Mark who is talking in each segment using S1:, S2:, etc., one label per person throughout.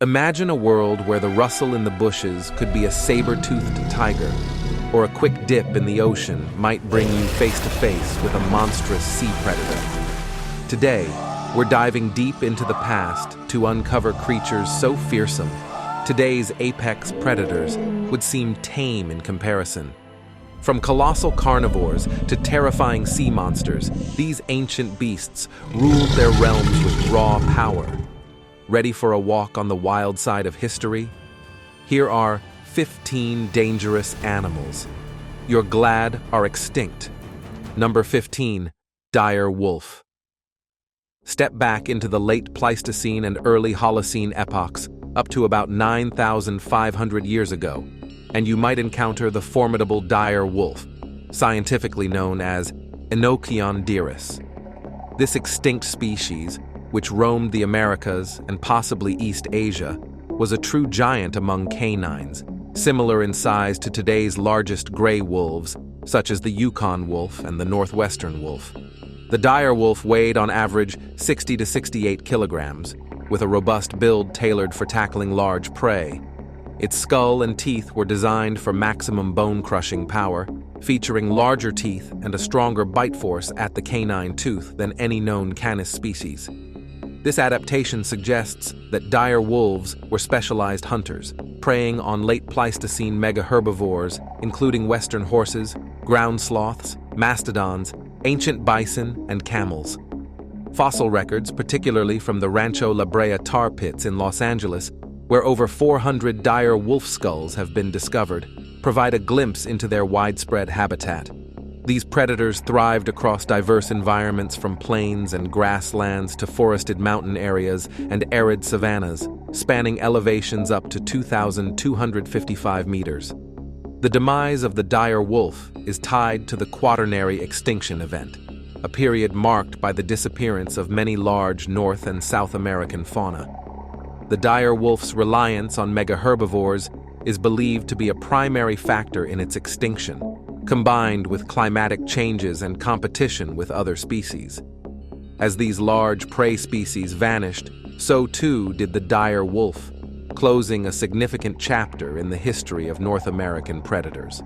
S1: Imagine a world where the rustle in the bushes could be a saber-toothed tiger, or a quick dip in the ocean might bring you face to face with a monstrous sea predator. Today, we're diving deep into the past to uncover creatures so fearsome, today's apex predators would seem tame in comparison. From colossal carnivores to terrifying sea monsters, these ancient beasts ruled their realms with raw power. Ready for a walk on the wild side of history? Here are 15 dangerous animals you're glad are extinct. Number 15, dire wolf. Step back into the late Pleistocene and early Holocene epochs, up to about 9,500 years ago, and you might encounter the formidable dire wolf, scientifically known as Enochion dirus. This extinct species, which roamed the Americas and possibly East Asia, was a true giant among canines, similar in size to today's largest gray wolves, such as the Yukon wolf and the northwestern wolf. The dire wolf weighed on average 60 to 68 kilograms, with a robust build tailored for tackling large prey. Its skull and teeth were designed for maximum bone-crushing power, featuring larger teeth and a stronger bite force at the canine tooth than any known Canis species. This adaptation suggests that dire wolves were specialized hunters, preying on late Pleistocene megaherbivores, including western horses, ground sloths, mastodons, ancient bison, and camels. Fossil records, particularly from the Rancho La Brea tar pits in Los Angeles, where over 400 dire wolf skulls have been discovered, provide a glimpse into their widespread habitat. These predators thrived across diverse environments from plains and grasslands to forested mountain areas and arid savannas, spanning elevations up to 2,255 meters. The demise of the dire wolf is tied to the Quaternary extinction event, a period marked by the disappearance of many large North and South American fauna. The dire wolf's reliance on megaherbivores is believed to be a primary factor in its extinction, combined with climatic changes and competition with other species. As these large prey species vanished, so too did the dire wolf, closing a significant chapter in the history of North American predators.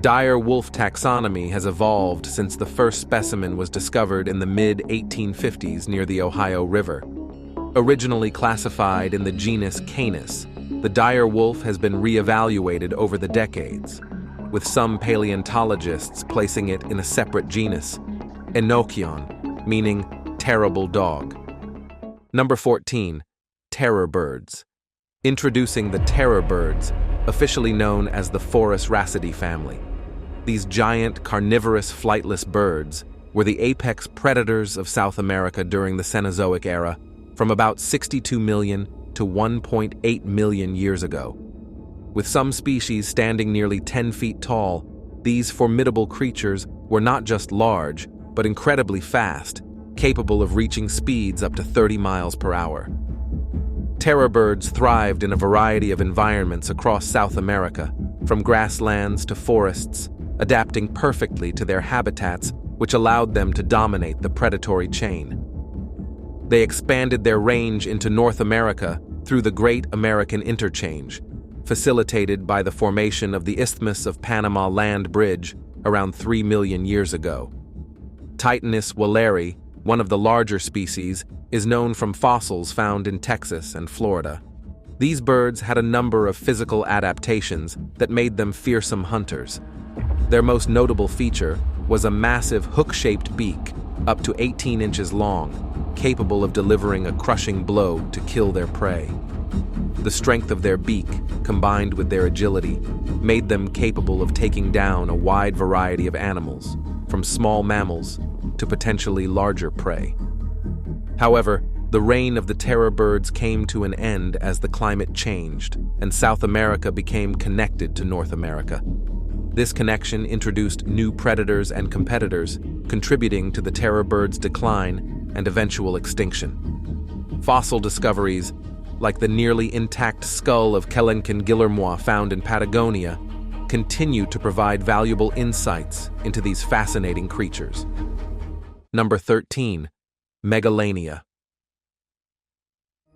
S1: Dire wolf taxonomy has evolved since the first specimen was discovered in the mid-1850s near the Ohio River. Originally classified in the genus Canis, the dire wolf has been reevaluated over the decades, with some paleontologists placing it in a separate genus, Enochion, meaning terrible dog. Number 14, terror birds. Introducing the terror birds, officially known as the Phorusrhacidae family. These giant carnivorous flightless birds were the apex predators of South America during the Cenozoic era, from about 62 million to 1.8 million years ago. With some species standing nearly 10 feet tall, these formidable creatures were not just large, but incredibly fast, capable of reaching speeds up to 30 miles per hour. Terror birds thrived in a variety of environments across South America, from grasslands to forests, adapting perfectly to their habitats, which allowed them to dominate the predatory chain. They expanded their range into North America through the Great American Interchange, facilitated by the formation of the Isthmus of Panama land bridge around 3 million years ago. Titanus walleri, one of the larger species, is known from fossils found in Texas and Florida. These birds had a number of physical adaptations that made them fearsome hunters. Their most notable feature was a massive hook-shaped beak, up to 18 inches long, capable of delivering a crushing blow to kill their prey. The strength of their beak, combined with their agility, made them capable of taking down a wide variety of animals, from small mammals to potentially larger prey. However, the reign of the terror birds came to an end as the climate changed and South America became connected to North America. This connection introduced new predators and competitors, contributing to the terror bird's decline and eventual extinction. Fossil discoveries, like the nearly intact skull of Kelenkin guillermois found in Patagonia, continue to provide valuable insights into these fascinating creatures. Number 13, Megalania.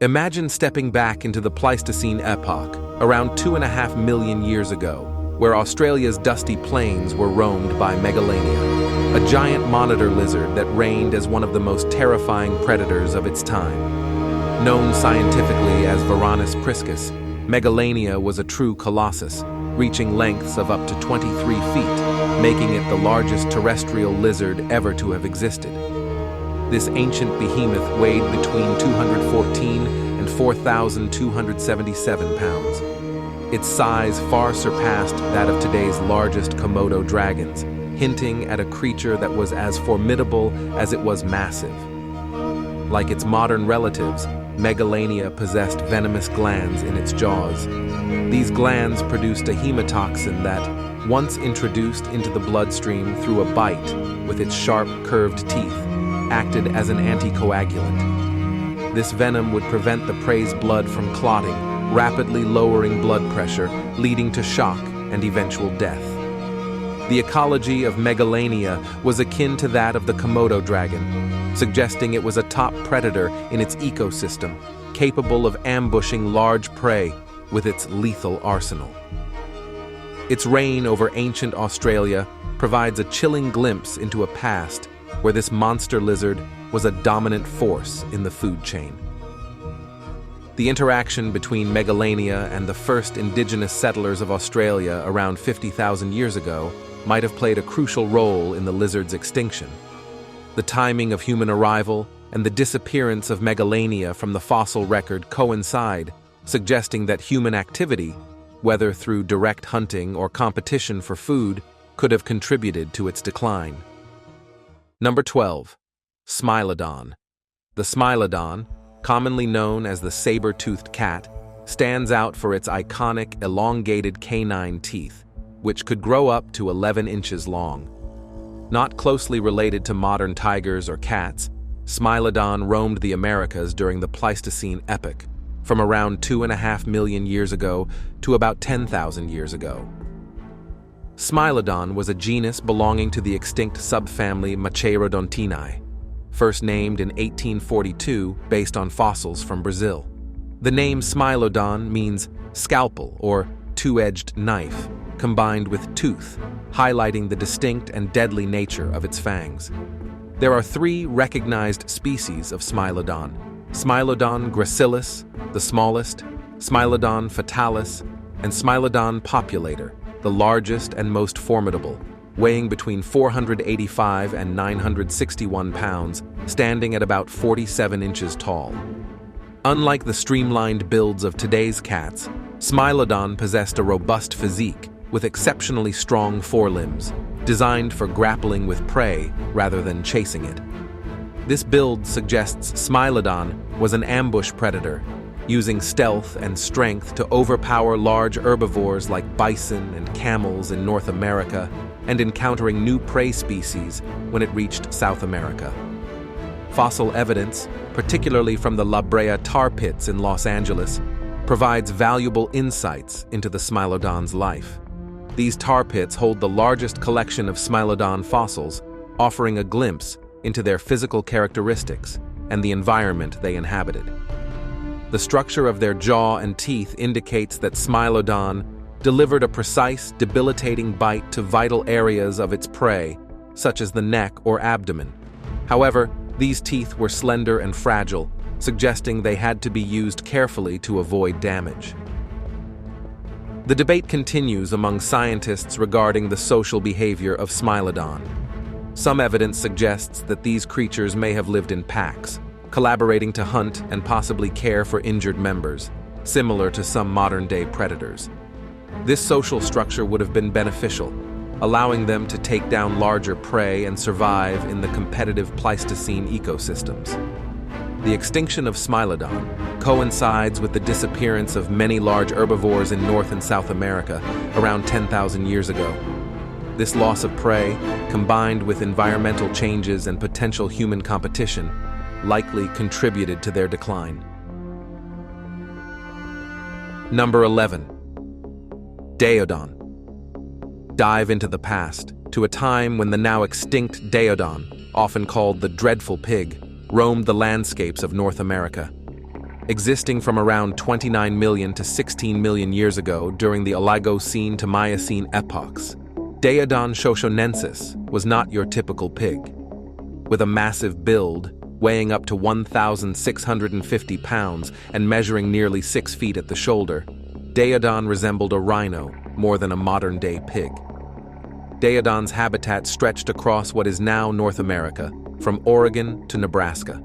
S1: Imagine stepping back into the Pleistocene epoch, around 2.5 million years ago, where Australia's dusty plains were roamed by Megalania, a giant monitor lizard that reigned as one of the most terrifying predators of its time. Known scientifically as Varanus priscus, Megalania was a true colossus, reaching lengths of up to 23 feet, making it the largest terrestrial lizard ever to have existed. This ancient behemoth weighed between 214 and 4,277 pounds. Its size far surpassed that of today's largest Komodo dragons, hinting at a creature that was as formidable as it was massive. Like its modern relatives, Megalania possessed venomous glands in its jaws. These glands produced a hemotoxin that, once introduced into the bloodstream through a bite with its sharp, curved teeth, acted as an anticoagulant. This venom would prevent the prey's blood from clotting, rapidly lowering blood pressure, leading to shock and eventual death. The ecology of Megalania was akin to that of the Komodo dragon, suggesting it was a top predator in its ecosystem, capable of ambushing large prey with its lethal arsenal. Its reign over ancient Australia provides a chilling glimpse into a past where this monster lizard was a dominant force in the food chain. The interaction between Megalania and the first indigenous settlers of Australia around 50,000 years ago might have played a crucial role in the lizard's extinction. The timing of human arrival and the disappearance of Megalania from the fossil record coincide, suggesting that human activity, whether through direct hunting or competition for food, could have contributed to its decline. Number 12. Smilodon. The Smilodon, commonly known as the saber-toothed cat, stands out for its iconic elongated canine teeth, which could grow up to 11 inches long. Not closely related to modern tigers or cats, Smilodon roamed the Americas during the Pleistocene epoch, from around 2.5 million years ago to about 10,000 years ago. Smilodon was a genus belonging to the extinct subfamily Machairodontinae, first named in 1842 based on fossils from Brazil. The name Smilodon means scalpel or two-edged knife, combined with tooth, highlighting the distinct and deadly nature of its fangs. There are 3 recognized species of Smilodon: Smilodon gracilis, the smallest, Smilodon fatalis, and Smilodon populator, the largest and most formidable, weighing between 485 and 961 pounds, standing at about 47 inches tall. Unlike the streamlined builds of today's cats, Smilodon possessed a robust physique with exceptionally strong forelimbs, designed for grappling with prey rather than chasing it. This build suggests Smilodon was an ambush predator, using stealth and strength to overpower large herbivores like bison and camels in North America, and encountering new prey species when it reached South America. Fossil evidence, particularly from the La Brea tar pits in Los Angeles, provides valuable insights into the Smilodon's life. These tar pits hold the largest collection of Smilodon fossils, offering a glimpse into their physical characteristics and the environment they inhabited. The structure of their jaw and teeth indicates that Smilodon delivered a precise, debilitating bite to vital areas of its prey, such as the neck or abdomen. However, these teeth were slender and fragile, suggesting they had to be used carefully to avoid damage. The debate continues among scientists regarding the social behavior of Smilodon. Some evidence suggests that these creatures may have lived in packs, collaborating to hunt and possibly care for injured members, similar to some modern-day predators. This social structure would have been beneficial, allowing them to take down larger prey and survive in the competitive Pleistocene ecosystems. The extinction of Smilodon coincides with the disappearance of many large herbivores in North and South America around 10,000 years ago. This loss of prey, combined with environmental changes and potential human competition, likely contributed to their decline. Number 11. Deon. Dive into the past, to a time when the now extinct Deon, often called the dreadful pig, roamed the landscapes of North America. existing from around 29 million to 16 million years ago during the Oligocene to Miocene epochs. Deon shoshonensis was not your typical pig. With a massive build, weighing up to 1,650 pounds and measuring nearly 6 feet at the shoulder, Deon resembled a rhino more than a modern-day pig. Deodon's habitat stretched across what is now North America, from Oregon to Nebraska.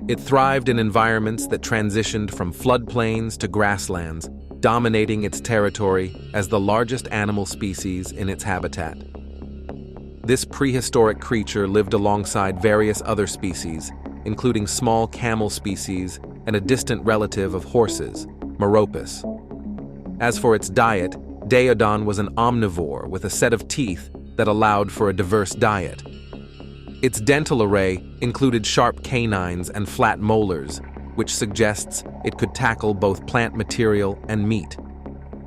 S1: It thrived in environments that transitioned from floodplains to grasslands, dominating its territory as the largest animal species in its habitat. This prehistoric creature lived alongside various other species, including small camel species and a distant relative of horses, Meropus. As for its diet, Deon was an omnivore with a set of teeth that allowed for a diverse diet. Its dental array included sharp canines and flat molars, which suggests it could tackle both plant material and meat.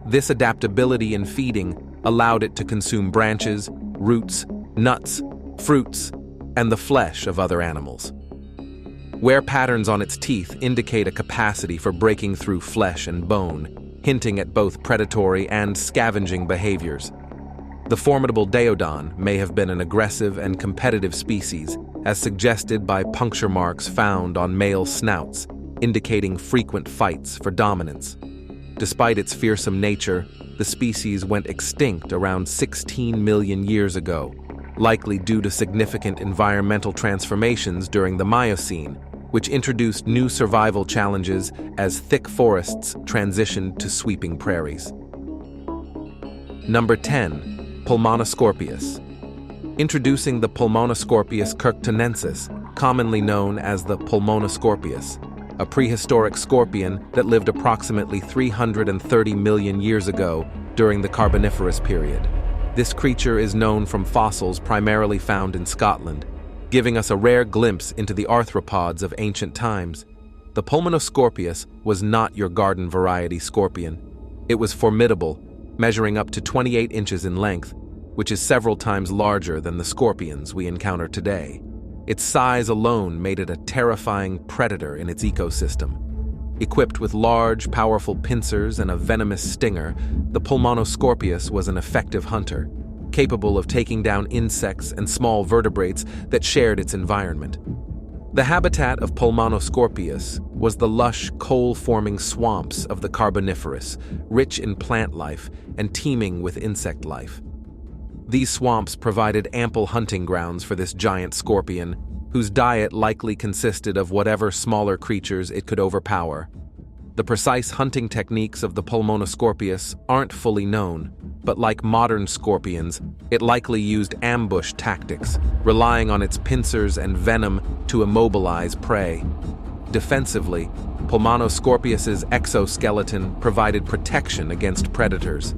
S1: This adaptability in feeding allowed it to consume branches, roots, nuts, fruits, and the flesh of other animals. Wear patterns on its teeth indicate a capacity for breaking through flesh and bone, hinting at both predatory and scavenging behaviors. The formidable Deon may have been an aggressive and competitive species, as suggested by puncture marks found on male snouts, indicating frequent fights for dominance. Despite its fearsome nature, the species went extinct around 16 million years ago, likely due to significant environmental transformations during the Miocene, which introduced new survival challenges as thick forests transitioned to sweeping prairies. Number 10. Pulmonascorpius. Introducing the Pulmonascorpius kirktonensis, commonly known as the Pulmonascorpius, a prehistoric scorpion that lived approximately 330 million years ago during the Carboniferous period. This creature is known from fossils primarily found in Scotland, giving us a rare glimpse into the arthropods of ancient times. The Pulmonascorpius was not your garden variety scorpion. It was formidable, measuring up to 28 inches in length, which is several times larger than the scorpions we encounter today. Its size alone made it a terrifying predator in its ecosystem. Equipped with large, powerful pincers and a venomous stinger, the Pulmonascorpius was an effective hunter, capable of taking down insects and small vertebrates that shared its environment. The habitat of Pulmonascorpius was the lush, coal-forming swamps of the Carboniferous, rich in plant life and teeming with insect life. These swamps provided ample hunting grounds for this giant scorpion, whose diet likely consisted of whatever smaller creatures it could overpower. The precise hunting techniques of the Pulmonascorpius aren't fully known, but like modern scorpions, it likely used ambush tactics, relying on its pincers and venom to immobilize prey. Defensively, Pulmonascorpius's exoskeleton provided protection against predators.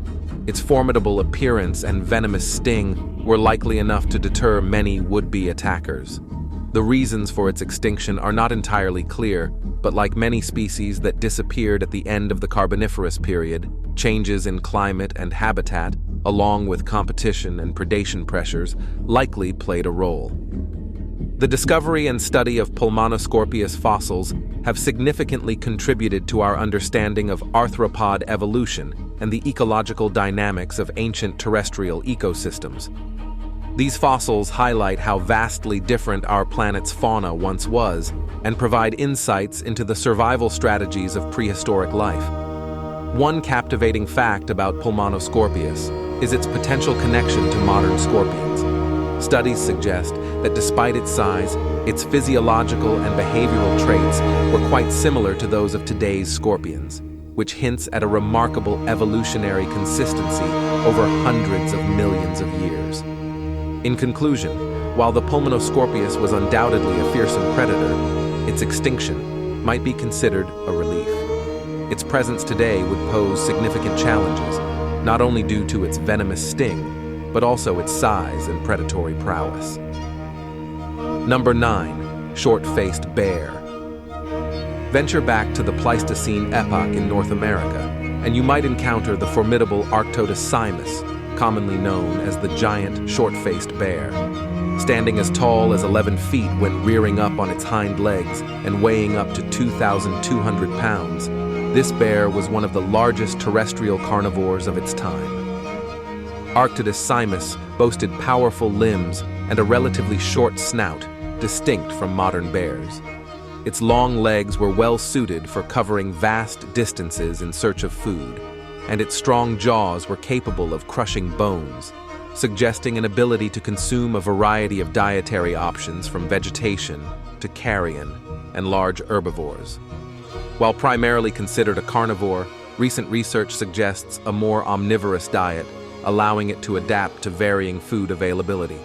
S1: Its formidable appearance and venomous sting were likely enough to deter many would-be attackers. The reasons for its extinction are not entirely clear, but like many species that disappeared at the end of the Carboniferous period, changes in climate and habitat, along with competition and predation pressures, likely played a role. The discovery and study of Pulmonascorpius fossils have significantly contributed to our understanding of arthropod evolution and the ecological dynamics of ancient terrestrial ecosystems. These fossils highlight how vastly different our planet's fauna once was and provide insights into the survival strategies of prehistoric life. One captivating fact about Pulmonascorpius is its potential connection to modern scorpions. Studies suggest that despite its size, its physiological and behavioral traits were quite similar to those of today's scorpions, which hints at a remarkable evolutionary consistency over hundreds of millions of years. In conclusion, while the Pulmonascorpius was undoubtedly a fearsome predator, its extinction might be considered a relief. Its presence today would pose significant challenges, not only due to its venomous sting, but also its size and predatory prowess. Number 9. Short-Faced Bear. Venture back to the Pleistocene epoch in North America, and you might encounter the formidable Argentavis, commonly known as the giant short-faced bear. standing as tall as 11 feet when rearing up on its hind legs and weighing up to 2,200 pounds. This bear was one of the largest terrestrial carnivores of its time. Argentavis boasted powerful limbs and a relatively short snout, distinct from modern bears. Its long legs were well suited for covering vast distances in search of food, and its strong jaws were capable of crushing bones, suggesting an ability to consume a variety of dietary options from vegetation to carrion and large herbivores. While primarily considered a carnivore, recent research suggests a more omnivorous diet, allowing it to adapt to varying food availability.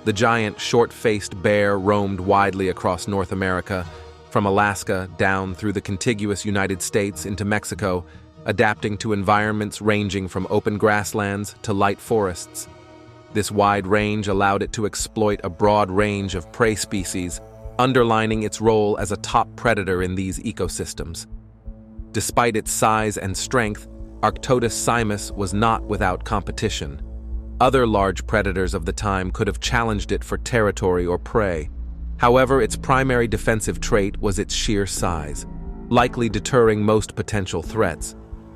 S1: The giant short-faced bear roamed widely across North America, from Alaska down through the contiguous United States into Mexico, adapting to environments ranging from open grasslands to light forests. This wide range allowed it to exploit a broad range of prey species, underlining its role as a top predator in these ecosystems. Despite its size and strength, Argentavis was not without competition. Other large predators of the time could have challenged it for territory or prey. However, its primary defensive trait was its sheer size, likely deterring most potential threats.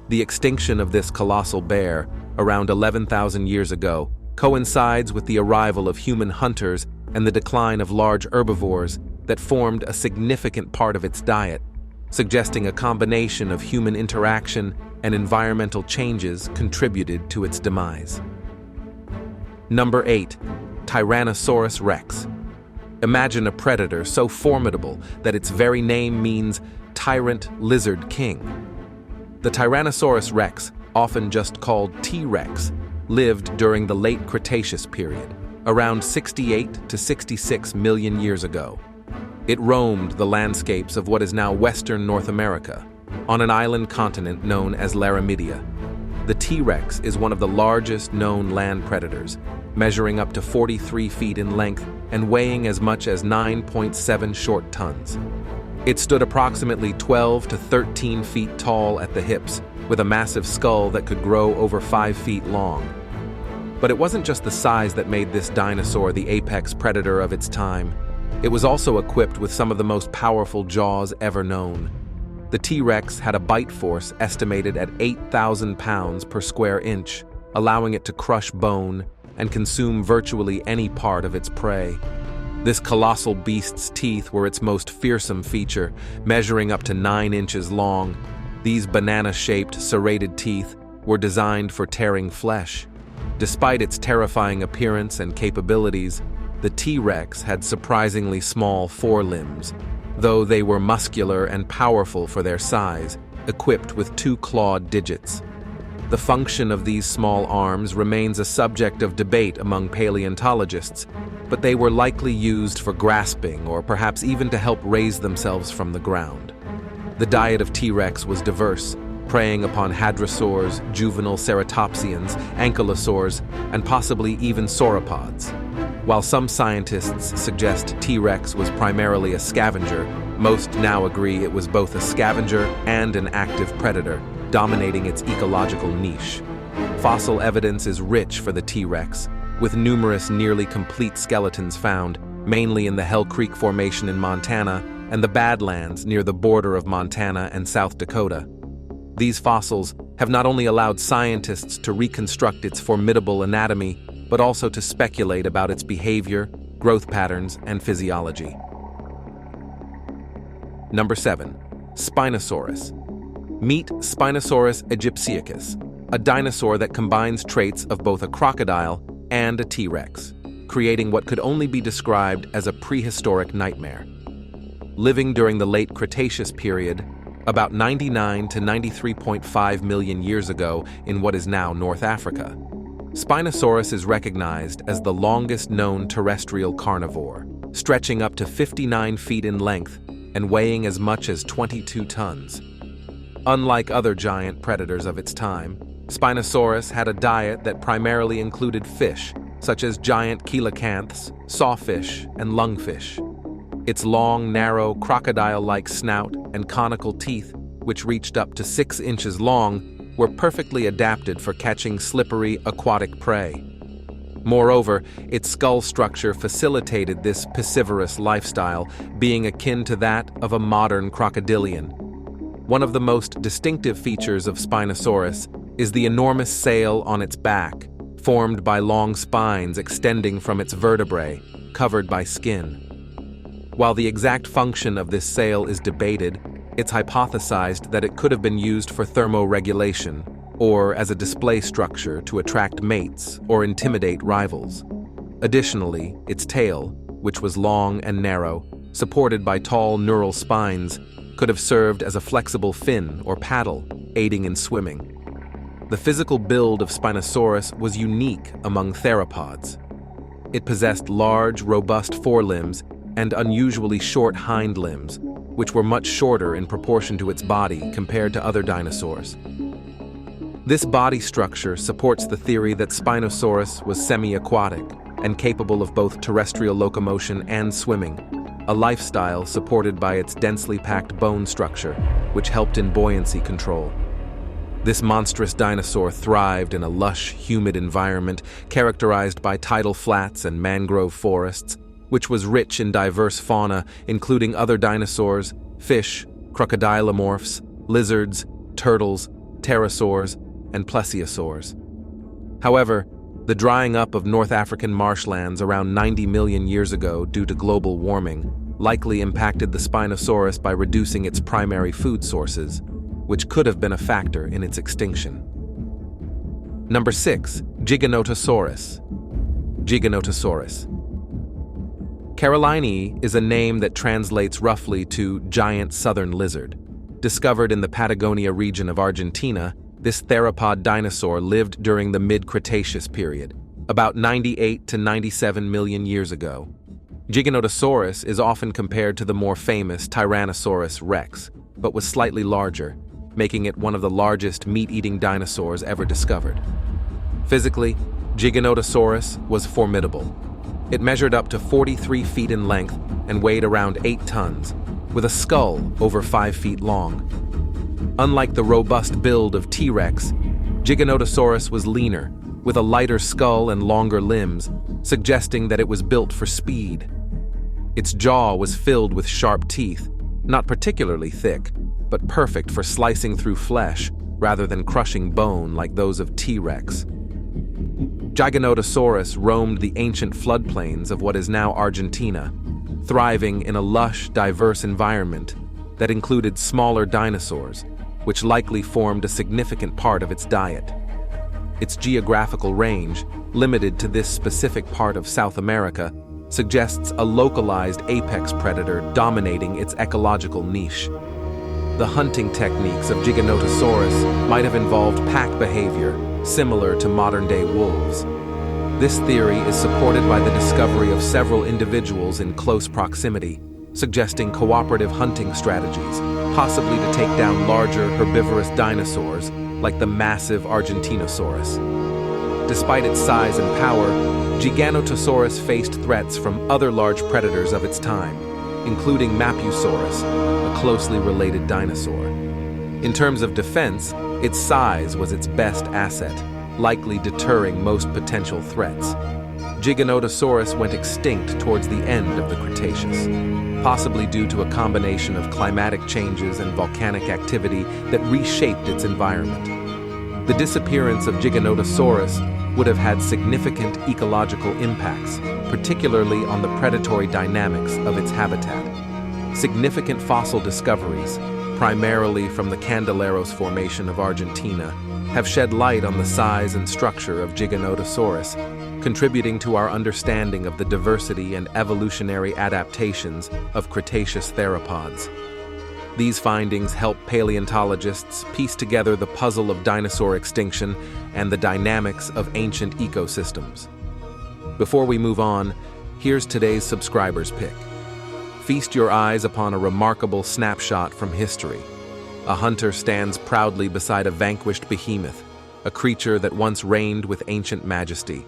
S1: The extinction of this colossal bear, around 11,000 years ago, coincides with the arrival of human hunters and the decline of large herbivores that formed a significant part of its diet, suggesting a combination of human interaction and environmental changes contributed to its demise. Number 8. Tyrannosaurus Rex. Imagine a predator so formidable that its very name means tyrant lizard king. The Tyrannosaurus Rex, often just called T-Rex, lived during the late Cretaceous period, around 68 to 66 million years ago. It roamed the landscapes of what is now Western North America, on an island continent known as Laramidia. The T-Rex is one of the largest known land predators, measuring up to 43 feet in length and weighing as much as 9.7 short tons. It stood approximately 12 to 13 feet tall at the hips, with a massive skull that could grow over 5 feet long. But it wasn't just the size that made this dinosaur the apex predator of its time. It was also equipped with some of the most powerful jaws ever known. The T-Rex had a bite force estimated at 8,000 pounds per square inch, allowing it to crush bone and consume virtually any part of its prey. This colossal beast's teeth were its most fearsome feature, measuring up to 9 inches long. These banana-shaped, serrated teeth were designed for tearing flesh. Despite its terrifying appearance and capabilities, the T-Rex had surprisingly small forelimbs, though they were muscular and powerful for their size, equipped with 2 clawed digits. The function of these small arms remains a subject of debate among paleontologists, but they were likely used for grasping or perhaps even to help raise themselves from the ground. The diet of T-Rex was diverse, preying upon hadrosaurs, juvenile ceratopsians, ankylosaurs, and possibly even sauropods. While some scientists suggest T-Rex was primarily a scavenger, most now agree it was both a scavenger and an active predator, dominating its ecological niche. Fossil evidence is rich for the T-Rex, with numerous nearly complete skeletons found, mainly in the Hell Creek Formation in Montana and the Badlands near the border of Montana and South Dakota. These fossils have not only allowed scientists to reconstruct its formidable anatomy, but also to speculate about its behavior, growth patterns, and physiology. Number 7. Spinosaurus. Meet Spinosaurus aegyptiacus, a dinosaur that combines traits of both a crocodile and a T-Rex, creating what could only be described as a prehistoric nightmare. Living during the late Cretaceous period, about 99 to 93.5 million years ago in what is now North Africa, Spinosaurus is recognized as the longest known terrestrial carnivore, stretching up to 59 feet in length and weighing as much as 22 tons. Unlike other giant predators of its time, Spinosaurus had a diet that primarily included fish, such as giant coelacanths, sawfish, and lungfish. Its long, narrow, crocodile-like snout and conical teeth, which reached up to 6 inches long, were perfectly adapted for catching slippery aquatic prey. Moreover, its skull structure facilitated this piscivorous lifestyle, being akin to that of a modern crocodilian. One of the most distinctive features of Spinosaurus is the enormous sail on its back, formed by long spines extending from its vertebrae, covered by skin. While the exact function of this sail is debated, it's hypothesized that it could have been used for thermoregulation, or as a display structure to attract mates or intimidate rivals. Additionally, its tail, which was long and narrow, supported by tall neural spines, could have served as a flexible fin or paddle, aiding in swimming. The physical build of Spinosaurus was unique among theropods. It possessed large, robust forelimbs and unusually short hind limbs, which were much shorter in proportion to its body compared to other dinosaurs. This body structure supports the theory that Spinosaurus was semi-aquatic and capable of both terrestrial locomotion and swimming, a lifestyle supported by its densely packed bone structure, which helped in buoyancy control. This monstrous dinosaur thrived in a lush, humid environment characterized by tidal flats and mangrove forests, which was rich in diverse fauna, including other dinosaurs, fish, crocodilomorphs, lizards, turtles, pterosaurs, and plesiosaurs. However, the drying up of North African marshlands around 90 million years ago due to global warming likely impacted the Spinosaurus by reducing its primary food sources, which could have been a factor in its extinction. Number 6. Giganotosaurus. Giganotosaurus. Carolinii is a name that translates roughly to giant southern lizard. Discovered in the Patagonia region of Argentina, this theropod dinosaur lived during the mid-Cretaceous period, about 98 to 97 million years ago. Giganotosaurus is often compared to the more famous Tyrannosaurus Rex, but was slightly larger, making it one of the largest meat-eating dinosaurs ever discovered. Physically, Giganotosaurus was formidable. It measured up to 43 feet in length and weighed around 8 tons, with a skull over 5 feet long. Unlike the robust build of T-Rex, Giganotosaurus was leaner, with a lighter skull and longer limbs, suggesting that it was built for speed. Its jaw was filled with sharp teeth, not particularly thick, but perfect for slicing through flesh rather than crushing bone like those of T-Rex. Giganotosaurus roamed the ancient floodplains of what is now Argentina, thriving in a lush, diverse environment that included smaller dinosaurs, which likely formed a significant part of its diet. Its geographical range, limited to this specific part of South America, suggests a localized apex predator dominating its ecological niche. The hunting techniques of Giganotosaurus might have involved pack behavior, similar to modern-day wolves. This theory is supported by the discovery of several individuals in close proximity, suggesting cooperative hunting strategies, possibly to take down larger herbivorous dinosaurs like the massive Argentinosaurus. Despite its size and power, Giganotosaurus faced threats from other large predators of its time, including Mapusaurus, a closely related dinosaur. In terms of defense, its size was its best asset, likely deterring most potential threats. Giganotosaurus went extinct towards the end of the Cretaceous, possibly due to a combination of climatic changes and volcanic activity that reshaped its environment. The disappearance of Giganotosaurus would have had significant ecological impacts, particularly on the predatory dynamics of its habitat. Significant fossil discoveries, primarily from the Candeleros Formation of Argentina, have shed light on the size and structure of Giganotosaurus, contributing to our understanding of the diversity and evolutionary adaptations of Cretaceous theropods. These findings help paleontologists piece together the puzzle of dinosaur extinction and the dynamics of ancient ecosystems. Before we move on, here's today's subscriber's pick. Feast your eyes upon a remarkable snapshot from history. A hunter stands proudly beside a vanquished behemoth, a creature that once reigned with ancient majesty.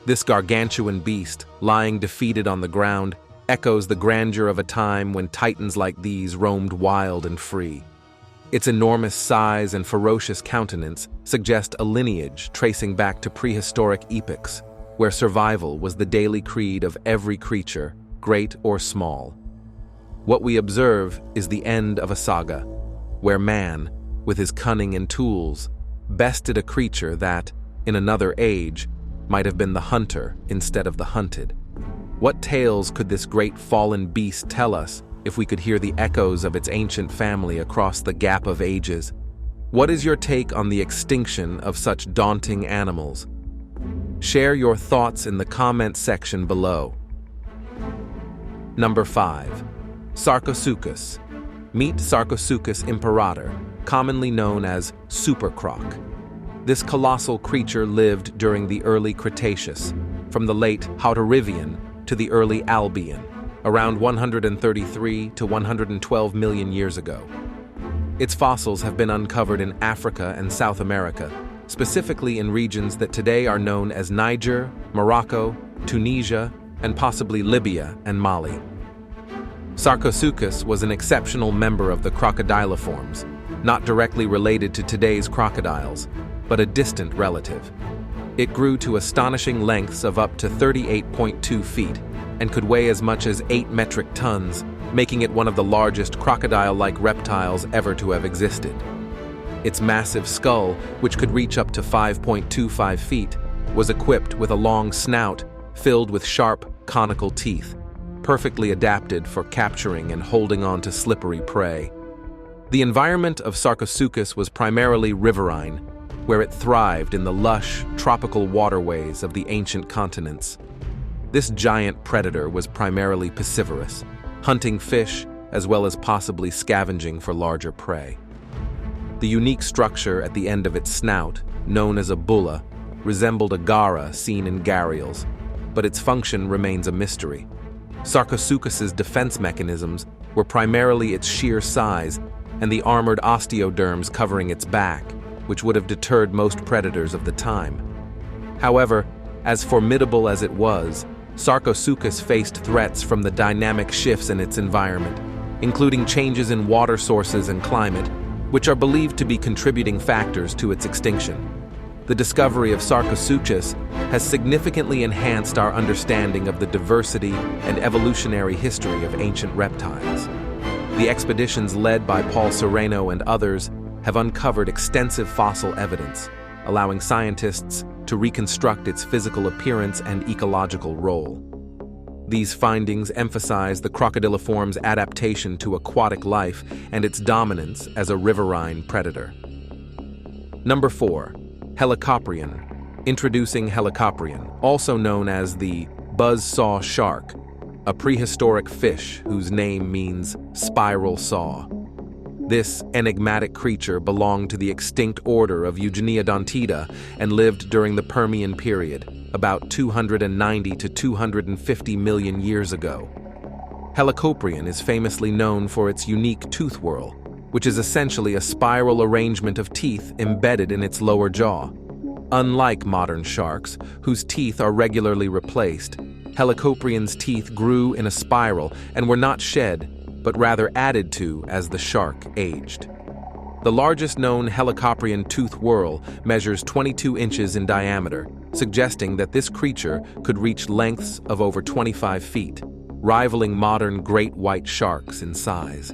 S1: This gargantuan beast, lying defeated on the ground, echoes the grandeur of a time when titans like these roamed wild and free. Its enormous size and ferocious countenance suggest a lineage tracing back to prehistoric epochs, where survival was the daily creed of every creature, great or small. What we observe is the end of a saga, where man, with his cunning and tools, bested a creature that, in another age, might have been the hunter instead of the hunted. What tales could this great fallen beast tell us if we could hear the echoes of its ancient family across the gap of ages? What is your take on the extinction of such daunting animals? Share your thoughts in the comment section below. Number 5. Sarcosuchus. Meet Sarcosuchus imperator, commonly known as super croc. This colossal creature lived during the early Cretaceous, from the late Helicoprion to the early Albian, around 133 to 112 million years ago. Its fossils have been uncovered in Africa and South America, specifically in regions that today are known as Niger, Morocco, Tunisia, and possibly Libya and Mali. Sarcosuchus was an exceptional member of the crocodiliforms, not directly related to today's crocodiles, but a distant relative. It grew to astonishing lengths of up to 38.2 feet and could weigh as much as 8 metric tons, making it one of the largest crocodile-like reptiles ever to have existed. Its massive skull, which could reach up to 5.25 feet, was equipped with a long snout filled with sharp, conical teeth, perfectly adapted for capturing and holding on to slippery prey. The environment of Sarcosuchus was primarily riverine, where it thrived in the lush, tropical waterways of the ancient continents. This giant predator was primarily piscivorous, hunting fish as well as possibly scavenging for larger prey. The unique structure at the end of its snout, known as a bulla, resembled a gara seen in gharials, but its function remains a mystery. Sarcosuchus's defense mechanisms were primarily its sheer size and the armored osteoderms covering its back, which would have deterred most predators of the time. However, as formidable as it was, Sarcosuchus faced threats from the dynamic shifts in its environment, including changes in water sources and climate, which are believed to be contributing factors to its extinction. The discovery of Sarcosuchus has significantly enhanced our understanding of the diversity and evolutionary history of ancient reptiles. The expeditions led by Paul Sereno and others have uncovered extensive fossil evidence, allowing scientists to reconstruct its physical appearance and ecological role. These findings emphasize the crocodiliform's adaptation to aquatic life and its dominance as a riverine predator. Number 4. Helicoprion. Introducing Helicoprion, also known as the buzzsaw shark, a prehistoric fish whose name means spiral saw. This enigmatic creature belonged to the extinct order of Eugeniodontida and lived during the Permian period, about 290 to 250 million years ago. Helicoprion is famously known for its unique tooth whorl, which is essentially a spiral arrangement of teeth embedded in its lower jaw. Unlike modern sharks, whose teeth are regularly replaced, Helicoprion's teeth grew in a spiral and were not shed, but rather added to as the shark aged. The largest known Helicoprion tooth whorl measures 22 inches in diameter, suggesting that this creature could reach lengths of over 25 feet, rivaling modern great white sharks in size.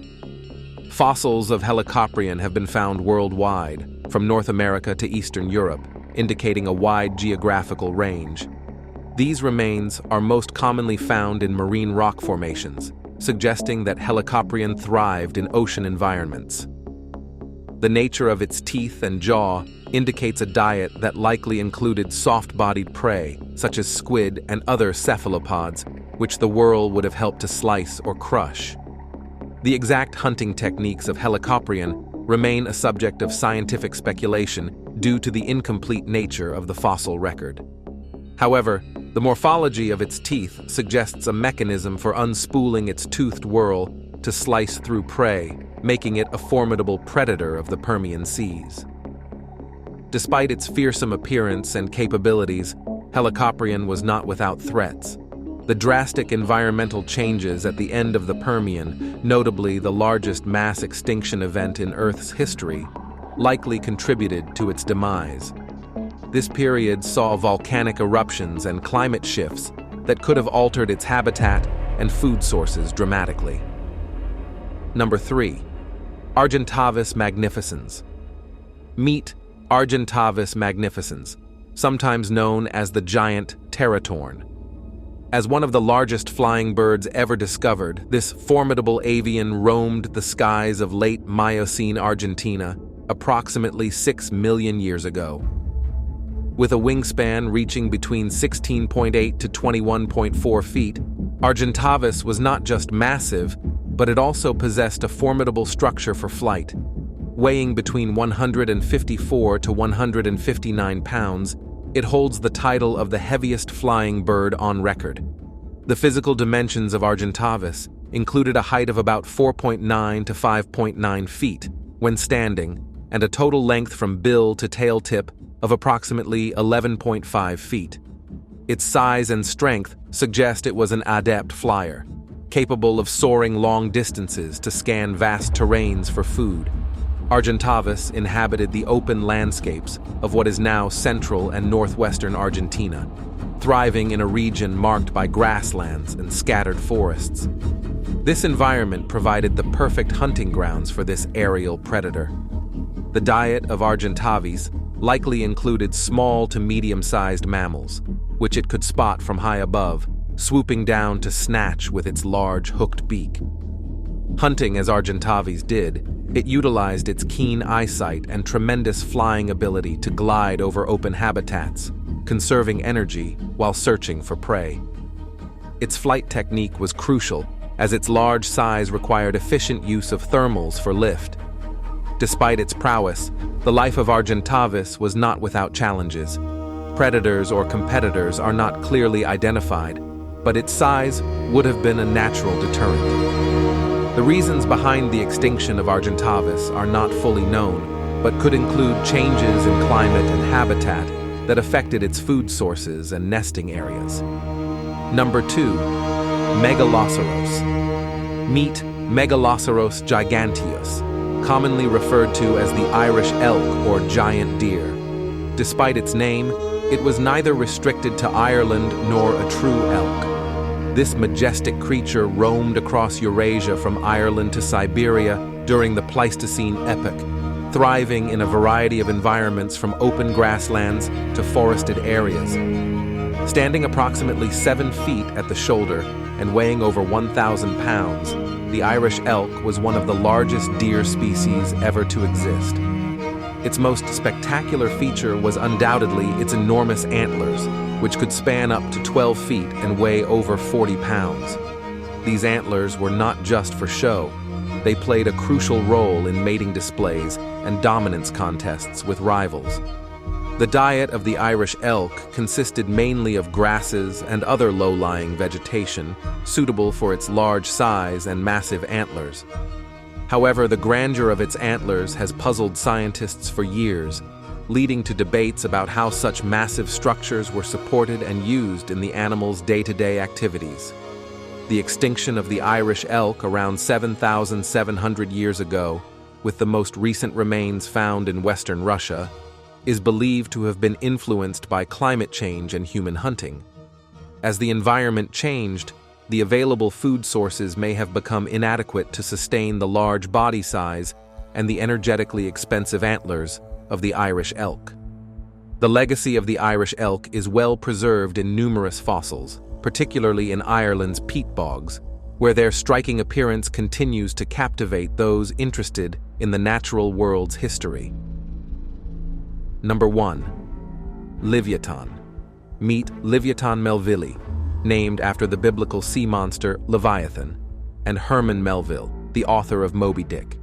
S1: Fossils of Helicoprion have been found worldwide, from North America to Eastern Europe, indicating a wide geographical range. These remains are most commonly found in marine rock formations, suggesting that Helicoprion thrived in ocean environments. The nature of its teeth and jaw indicates a diet that likely included soft-bodied prey, such as squid and other cephalopods, which the whorl would have helped to slice or crush. The exact hunting techniques of Helicoprion remain a subject of scientific speculation due to the incomplete nature of the fossil record. However, the morphology of its teeth suggests a mechanism for unspooling its toothed whorl to slice through prey, making it a formidable predator of the Permian seas. Despite its fearsome appearance and capabilities, Helicoprion was not without threats. The drastic environmental changes at the end of the Permian, notably the largest mass extinction event in Earth's history, likely contributed to its demise. This period saw volcanic eruptions and climate shifts that could have altered its habitat and food sources dramatically. Number 3. Argentavis magnificens. Meet Argentavis magnificens, sometimes known as the giant teratorn. As one of the largest flying birds ever discovered, this formidable avian roamed the skies of late Miocene Argentina approximately 6 million years ago. With a wingspan reaching between 16.8 to 21.4 feet, Argentavis was not just massive, but it also possessed a formidable structure for flight. Weighing between 154 to 159 pounds, it holds the title of the heaviest flying bird on record. The physical dimensions of Argentavis included a height of about 4.9 to 5.9 feet when standing, and a total length from bill to tail tip of approximately 11.5 feet. Its size and strength suggest it was an adept flyer, capable of soaring long distances to scan vast terrains for food. Argentavis inhabited the open landscapes of what is now central and northwestern Argentina, thriving in a region marked by grasslands and scattered forests. This environment provided the perfect hunting grounds for this aerial predator. The diet of Argentavis likely included small to medium-sized mammals, which it could spot from high above, swooping down to snatch with its large hooked beak. Hunting as Argentavis did, it utilized its keen eyesight and tremendous flying ability to glide over open habitats, conserving energy while searching for prey. Its flight technique was crucial, as its large size required efficient use of thermals for lift. Despite its prowess, the life of Argentavis was not without challenges. Predators or competitors are not clearly identified, but its size would have been a natural deterrent. The reasons behind the extinction of Argentavis are not fully known, but could include changes in climate and habitat that affected its food sources and nesting areas. Number 2. Megaloceros. Meet Megaloceros giganteus, commonly referred to as the Irish elk or giant deer. Despite its name, it was neither restricted to Ireland nor a true elk. This majestic creature roamed across Eurasia from Ireland to Siberia during the Pleistocene epoch, thriving in a variety of environments from open grasslands to forested areas. Standing approximately 7 feet at the shoulder and weighing over 1,000 pounds, the Irish elk was one of the largest deer species ever to exist. Its most spectacular feature was undoubtedly its enormous antlers, which could span up to 12 feet and weigh over 40 pounds. These antlers were not just for show. They played a crucial role in mating displays and dominance contests with rivals. The diet of the Irish elk consisted mainly of grasses and other low-lying vegetation, suitable for its large size and massive antlers. However, the grandeur of its antlers has puzzled scientists for years, leading to debates about how such massive structures were supported and used in the animal's day-to-day activities. The extinction of the Irish elk around 7,700 years ago, with the most recent remains found in western Russia, is believed to have been influenced by climate change and human hunting. As the environment changed, the available food sources may have become inadequate to sustain the large body size and the energetically expensive antlers of the Irish elk. The legacy of the Irish elk is well preserved in numerous fossils, particularly in Ireland's peat bogs, where their striking appearance continues to captivate those interested in the natural world's history. Number 1. Leviathan. Meet Leviathan Melvilli, named after the biblical sea monster Leviathan, and Herman Melville, the author of Moby Dick.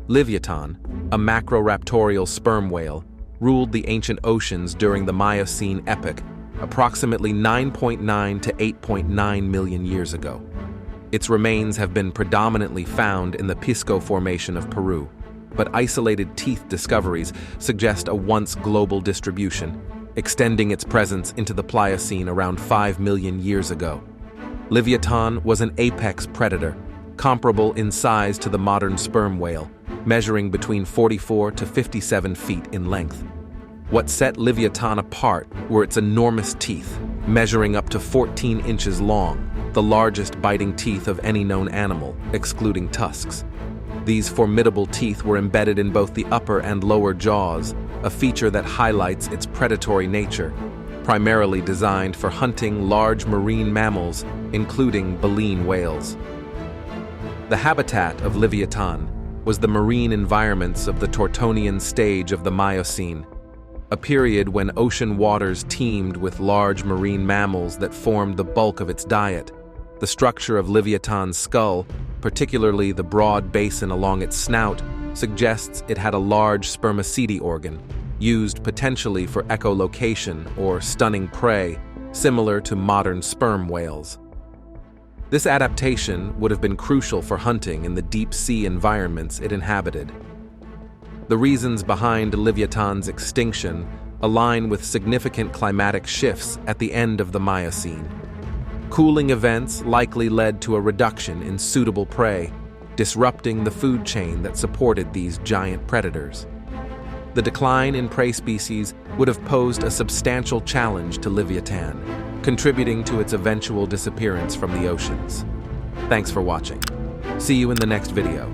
S1: Leviathan, a macroraptorial sperm whale, ruled the ancient oceans during the Miocene epoch, approximately 9.9 to 8.9 million years ago. Its remains have been predominantly found in the Pisco Formation of Peru, but isolated teeth discoveries suggest a once global distribution, extending its presence into the Pliocene around 5 million years ago. Leviathan was an apex predator, comparable in size to the modern sperm whale, measuring between 44 to 57 feet in length. What set Leviathan apart were its enormous teeth, measuring up to 14 inches long, the largest biting teeth of any known animal, excluding tusks. These formidable teeth were embedded in both the upper and lower jaws, a feature that highlights its predatory nature, primarily designed for hunting large marine mammals, including baleen whales. The habitat of Leviathan was the marine environments of the Tortonian stage of the Miocene, a period when ocean waters teemed with large marine mammals that formed the bulk of its diet. The structure of Leviathan's skull, particularly the broad basin along its snout, suggests it had a large spermaceti organ, used potentially for echolocation or stunning prey, similar to modern sperm whales. This adaptation would have been crucial for hunting in the deep-sea environments it inhabited. The reasons behind Leviathan's extinction align with significant climatic shifts at the end of the Miocene. Cooling events likely led to a reduction in suitable prey, disrupting the food chain that supported these giant predators. The decline in prey species would have posed a substantial challenge to Leviathan, contributing to its eventual disappearance from the oceans. Thanks for watching. See you in the next video.